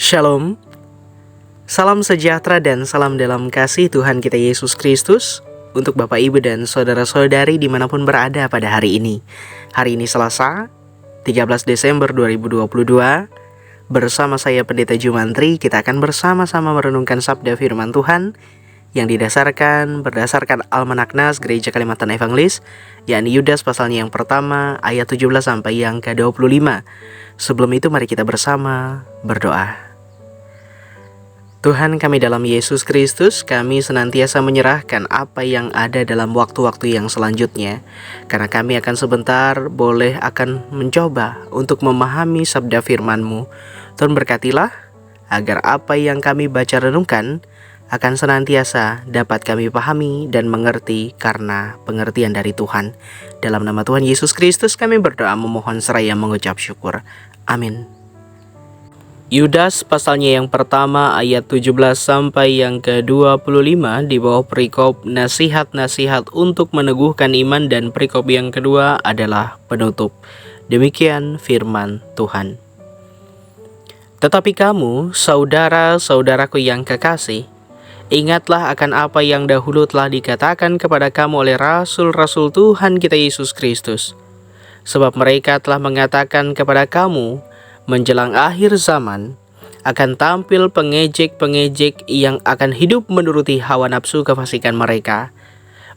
Shalom, salam sejahtera dan salam dalam kasih Tuhan kita Yesus Kristus untuk Bapak Ibu dan Saudara-saudari dimanapun berada pada hari ini. Hari ini Selasa, 13 Desember 2022, bersama saya Pendeta Jumantri, kita akan bersama-sama merenungkan sabda firman Tuhan yang berdasarkan Almanak Nas Gereja Kalimantan Evangelis, yakni Yudas pasalnya yang pertama ayat 17 sampai yang ke-25. Sebelum itu mari kita bersama berdoa. Tuhan kami dalam Yesus Kristus, kami senantiasa menyerahkan apa yang ada dalam waktu-waktu yang selanjutnya, karena kami akan sebentar akan mencoba untuk memahami sabda firman-Mu. Tuhan berkatilah agar apa yang kami baca renungkan akan senantiasa dapat kami pahami dan mengerti karena pengertian dari Tuhan. Dalam nama Tuhan Yesus Kristus kami berdoa memohon seraya mengucap syukur. Amin. Yudas pasalnya yang pertama ayat 17 sampai yang ke-25 di bawah perikop nasihat-nasihat untuk meneguhkan iman, dan perikop yang kedua adalah penutup. Demikian firman Tuhan. Tetapi kamu, saudara-saudaraku yang kekasih, ingatlah akan apa yang dahulu telah dikatakan kepada kamu oleh rasul-rasul Tuhan kita Yesus Kristus. Sebab mereka telah mengatakan kepada kamu, menjelang akhir zaman akan tampil pengejek-pengejek yang akan hidup menuruti hawa nafsu kefasikan mereka.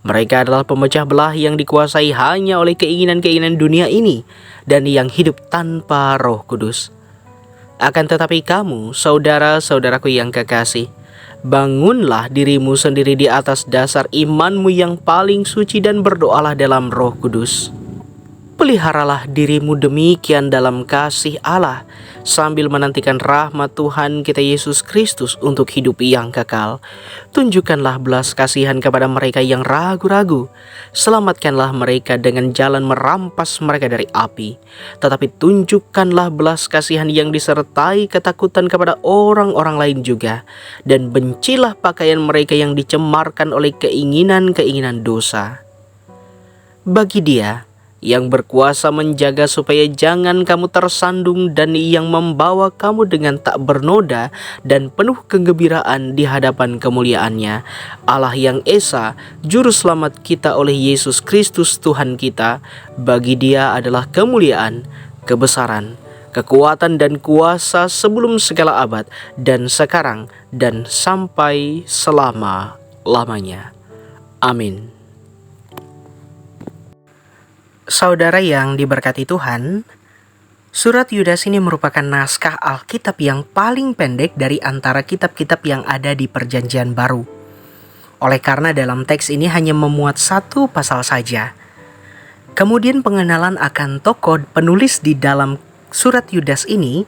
Mereka adalah pemecah belah yang dikuasai hanya oleh keinginan-keinginan dunia ini dan yang hidup tanpa Roh Kudus. Akan tetapi kamu, saudara-saudaraku yang kekasih, bangunlah dirimu sendiri di atas dasar imanmu yang paling suci dan berdoalah dalam Roh Kudus. Peliharalah dirimu demikian dalam kasih Allah, sambil menantikan rahmat Tuhan kita Yesus Kristus untuk hidup yang kekal. Tunjukkanlah belas kasihan kepada mereka yang ragu-ragu. Selamatkanlah mereka dengan jalan merampas mereka dari api. Tetapi tunjukkanlah belas kasihan yang disertai ketakutan kepada orang-orang lain juga. Dan bencilah pakaian mereka yang dicemarkan oleh keinginan-keinginan dosa. Bagi Dia yang berkuasa menjaga supaya jangan kamu tersandung, dan yang membawa kamu dengan tak bernoda dan penuh kegembiraan di hadapan kemuliaannya, Allah yang Esa, Juru Selamat kita oleh Yesus Kristus Tuhan kita. Bagi Dia adalah kemuliaan, kebesaran, kekuatan dan kuasa sebelum segala abad, dan sekarang dan sampai selama-lamanya. Amin. Saudara yang diberkati Tuhan, surat Yudas ini merupakan naskah Alkitab yang paling pendek dari antara kitab-kitab yang ada di Perjanjian Baru. Oleh karena dalam teks ini hanya memuat satu pasal saja. Kemudian pengenalan akan tokoh penulis di dalam surat Yudas ini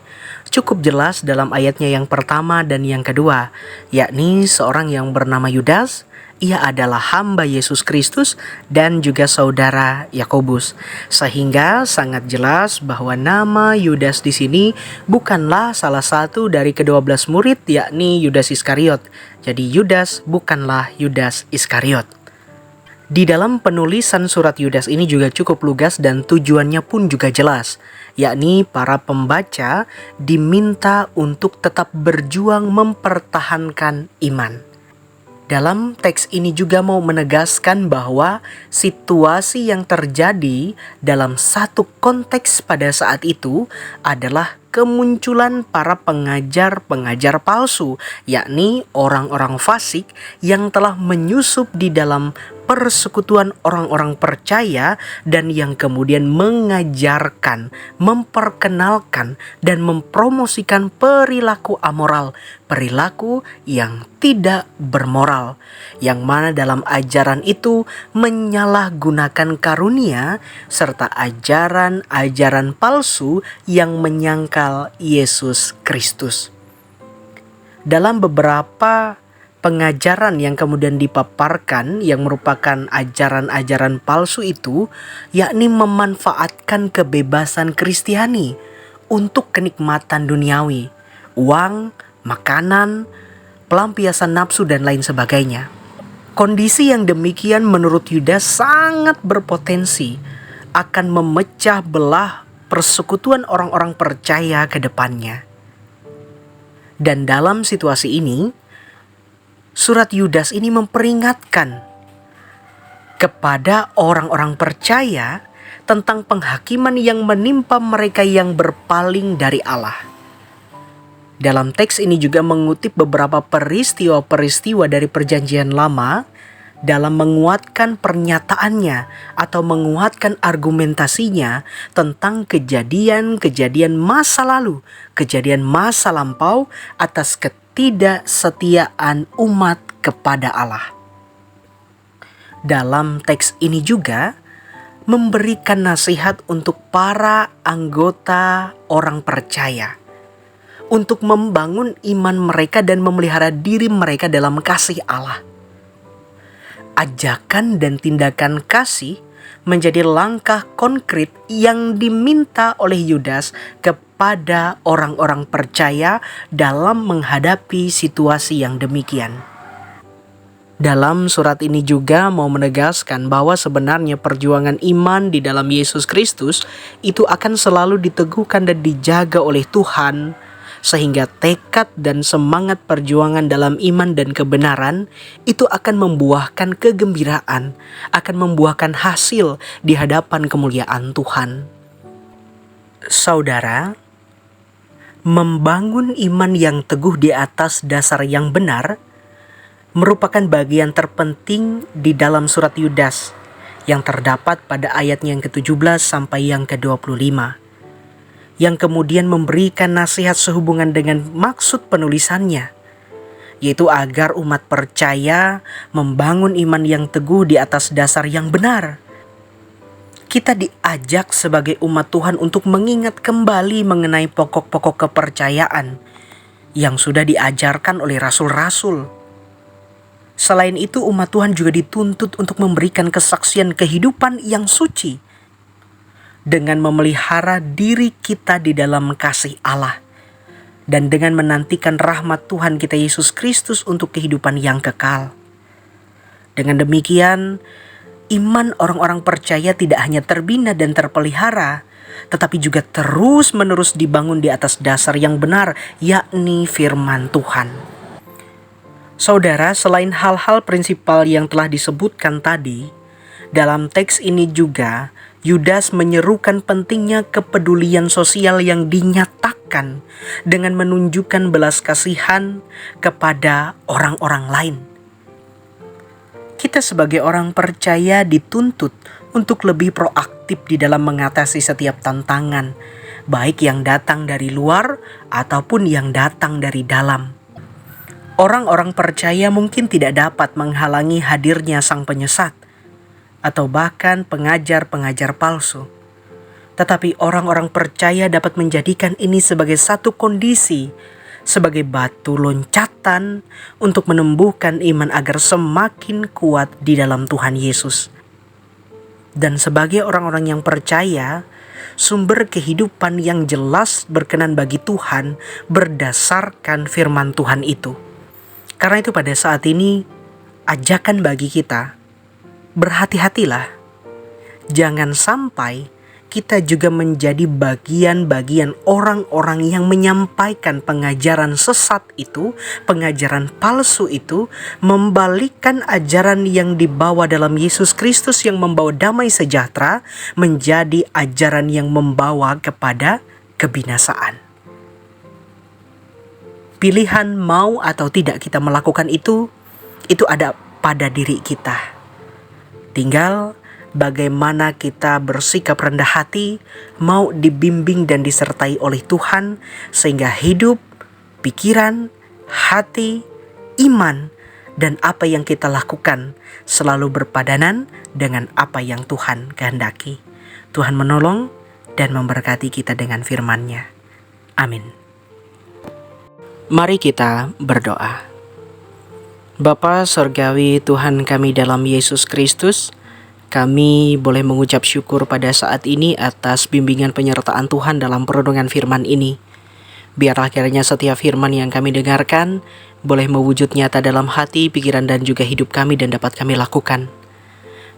cukup jelas dalam ayatnya yang pertama dan yang kedua, yakni seorang yang bernama Yudas. Ia adalah hamba Yesus Kristus dan juga saudara Yakobus, sehingga sangat jelas bahwa nama Yudas di sini bukanlah salah satu dari ke-12 murid, yakni Yudas Iskariot. Jadi Yudas bukanlah Yudas Iskariot. Di dalam penulisan surat Yudas ini juga cukup lugas dan tujuannya pun juga jelas, yakni para pembaca diminta untuk tetap berjuang mempertahankan iman. Dalam teks ini juga mau menegaskan bahwa situasi yang terjadi dalam satu konteks pada saat itu adalah kemunculan para pengajar-pengajar palsu, yakni orang-orang fasik yang telah menyusup di dalam persekutuan orang-orang percaya dan yang kemudian mengajarkan, memperkenalkan, dan mempromosikan perilaku amoral, perilaku yang tidak bermoral, yang mana dalam ajaran itu menyalahgunakan karunia serta ajaran-ajaran palsu yang menyangkal Yesus Kristus. Dalam beberapa pengajaran yang kemudian dipaparkan yang merupakan ajaran-ajaran palsu itu, yakni memanfaatkan kebebasan Kristiani untuk kenikmatan duniawi, uang, makanan, pelampiasan nafsu dan lain sebagainya. Kondisi yang demikian menurut Yudas sangat berpotensi akan memecah belah persekutuan orang-orang percaya ke depannya. Dan dalam situasi ini, surat Yudas ini memperingatkan kepada orang-orang percaya tentang penghakiman yang menimpa mereka yang berpaling dari Allah. Dalam teks ini juga mengutip beberapa peristiwa-peristiwa dari Perjanjian Lama dalam menguatkan pernyataannya atau menguatkan argumentasinya tentang kejadian-kejadian masa lalu, kejadian masa lampau atas ketidaksetiaan umat kepada Allah. Dalam teks ini juga memberikan nasihat untuk para anggota orang percaya untuk membangun iman mereka dan memelihara diri mereka dalam kasih Allah. Ajakan dan tindakan kasih menjadi langkah konkret yang diminta oleh Yudas kepada orang-orang percaya dalam menghadapi situasi yang demikian. Dalam surat ini juga mau menegaskan bahwa sebenarnya perjuangan iman di dalam Yesus Kristus itu akan selalu diteguhkan dan dijaga oleh Tuhan, sehingga tekad dan semangat perjuangan dalam iman dan kebenaran itu akan membuahkan kegembiraan, akan membuahkan hasil di hadapan kemuliaan Tuhan. Saudara, membangun iman yang teguh di atas dasar yang benar merupakan bagian terpenting di dalam surat Yudas yang terdapat pada ayat yang ke-17 sampai yang ke-25. Yang kemudian memberikan nasihat sehubungan dengan maksud penulisannya, yaitu agar umat percaya membangun iman yang teguh di atas dasar yang benar. Kita diajak sebagai umat Tuhan untuk mengingat kembali mengenai pokok-pokok kepercayaan yang sudah diajarkan oleh rasul-rasul. Selain itu, umat Tuhan juga dituntut untuk memberikan kesaksian kehidupan yang suci dengan memelihara diri kita di dalam kasih Allah dan dengan menantikan rahmat Tuhan kita Yesus Kristus untuk kehidupan yang kekal. Dengan demikian, iman orang-orang percaya tidak hanya terbina dan terpelihara, tetapi juga terus-menerus dibangun di atas dasar yang benar, yakni firman Tuhan. Saudara, selain hal-hal prinsipal yang telah disebutkan tadi, dalam teks ini juga Yudas menyerukan pentingnya kepedulian sosial yang dinyatakan dengan menunjukkan belas kasihan kepada orang-orang lain. Kita sebagai orang percaya dituntut untuk lebih proaktif di dalam mengatasi setiap tantangan, baik yang datang dari luar ataupun yang datang dari dalam. Orang-orang percaya mungkin tidak dapat menghalangi hadirnya sang penyesat atau bahkan pengajar-pengajar palsu. Tetapi orang-orang percaya dapat menjadikan ini sebagai satu kondisi, sebagai batu loncatan untuk menumbuhkan iman agar semakin kuat di dalam Tuhan Yesus. Dan sebagai orang-orang yang percaya, sumber kehidupan yang jelas berkenan bagi Tuhan berdasarkan firman Tuhan itu. Karena itu pada saat ini, ajakan bagi kita, berhati-hatilah, jangan sampai kita juga menjadi bagian-bagian orang-orang yang menyampaikan pengajaran sesat itu, pengajaran palsu itu, membalikkan ajaran yang dibawa dalam Yesus Kristus yang membawa damai sejahtera menjadi ajaran yang membawa kepada kebinasaan. Pilihan mau atau tidak kita melakukan itu ada pada diri kita. Tinggal bagaimana kita bersikap rendah hati, mau dibimbing dan disertai oleh Tuhan, sehingga hidup, pikiran, hati, iman, dan apa yang kita lakukan selalu berpadanan dengan apa yang Tuhan kehendaki. Tuhan menolong dan memberkati kita dengan firman-Nya. Amin. Mari kita berdoa. Bapa Surgawi, Tuhan kami dalam Yesus Kristus, kami boleh mengucap syukur pada saat ini atas bimbingan penyertaan Tuhan dalam perenungan firman ini. Biarlah kiranya setiap firman yang kami dengarkan boleh mewujud nyata dalam hati, pikiran dan juga hidup kami dan dapat kami lakukan.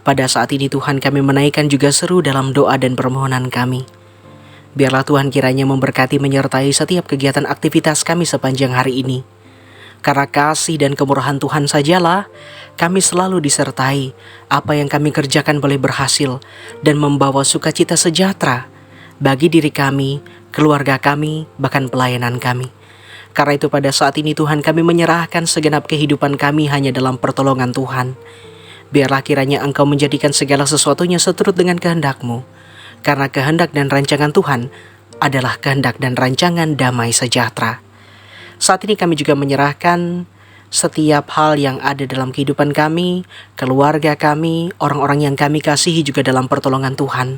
Pada saat ini Tuhan, kami menaikkan juga seru dalam doa dan permohonan kami. Biarlah Tuhan kiranya memberkati menyertai setiap kegiatan aktivitas kami sepanjang hari ini. Karena kasih dan kemurahan Tuhan sajalah kami selalu disertai. Apa yang kami kerjakan boleh berhasil dan membawa sukacita sejahtera bagi diri kami, keluarga kami, bahkan pelayanan kami. Karena itu pada saat ini Tuhan, kami menyerahkan segenap kehidupan kami hanya dalam pertolongan Tuhan. Biarlah kiranya Engkau menjadikan segala sesuatunya seturut dengan kehendak-Mu. Karena kehendak dan rancangan Tuhan adalah kehendak dan rancangan damai sejahtera. Saat ini kami juga menyerahkan setiap hal yang ada dalam kehidupan kami, keluarga kami, orang-orang yang kami kasihi juga dalam pertolongan Tuhan.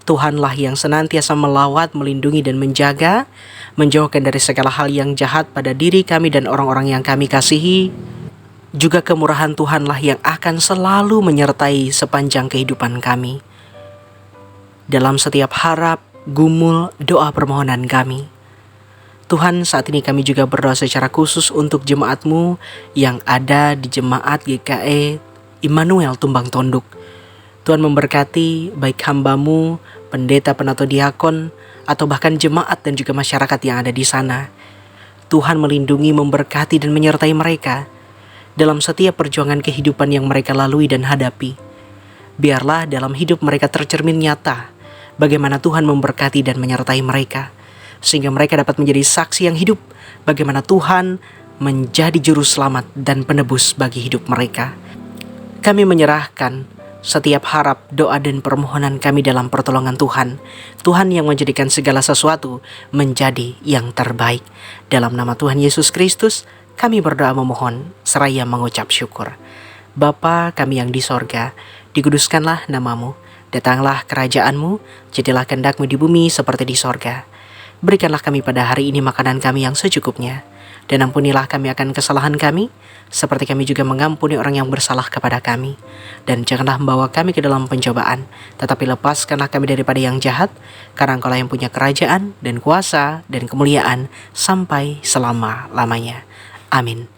Tuhanlah yang senantiasa melawat, melindungi dan menjaga, menjauhkan dari segala hal yang jahat pada diri kami dan orang-orang yang kami kasihi. Juga kemurahan Tuhanlah yang akan selalu menyertai sepanjang kehidupan kami. Dalam setiap harap, gumul, doa permohonan kami. Tuhan, saat ini kami juga berdoa secara khusus untuk jemaat-Mu yang ada di Jemaat GKE Immanuel Tumbang Tonduk. Tuhan memberkati baik hamba-Mu, pendeta, penatua diakon, atau bahkan jemaat dan juga masyarakat yang ada di sana. Tuhan melindungi, memberkati dan menyertai mereka dalam setiap perjuangan kehidupan yang mereka lalui dan hadapi. Biarlah dalam hidup mereka tercermin nyata bagaimana Tuhan memberkati dan menyertai mereka, sehingga mereka dapat menjadi saksi yang hidup bagaimana Tuhan menjadi juru selamat dan penebus bagi hidup mereka. Kami menyerahkan setiap harap, doa dan permohonan kami dalam pertolongan Tuhan. Tuhan yang menjadikan segala sesuatu menjadi yang terbaik. Dalam nama Tuhan Yesus Kristus, kami berdoa memohon seraya mengucap syukur. Bapa kami yang di sorga, dikuduskanlah nama-Mu. Datanglah kerajaan-Mu, jadilah kehendak-Mu di bumi seperti di sorga. Berikanlah kami pada hari ini makanan kami yang secukupnya, dan ampunilah kami akan kesalahan kami, seperti kami juga mengampuni orang yang bersalah kepada kami. Dan janganlah membawa kami ke dalam pencobaan, tetapi lepaskanlah kami daripada yang jahat, karena Engkau-lah yang punya kerajaan, dan kuasa, dan kemuliaan, sampai selama-lamanya. Amin.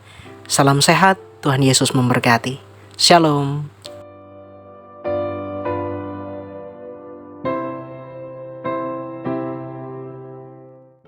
Salam sehat, Tuhan Yesus memberkati. Shalom.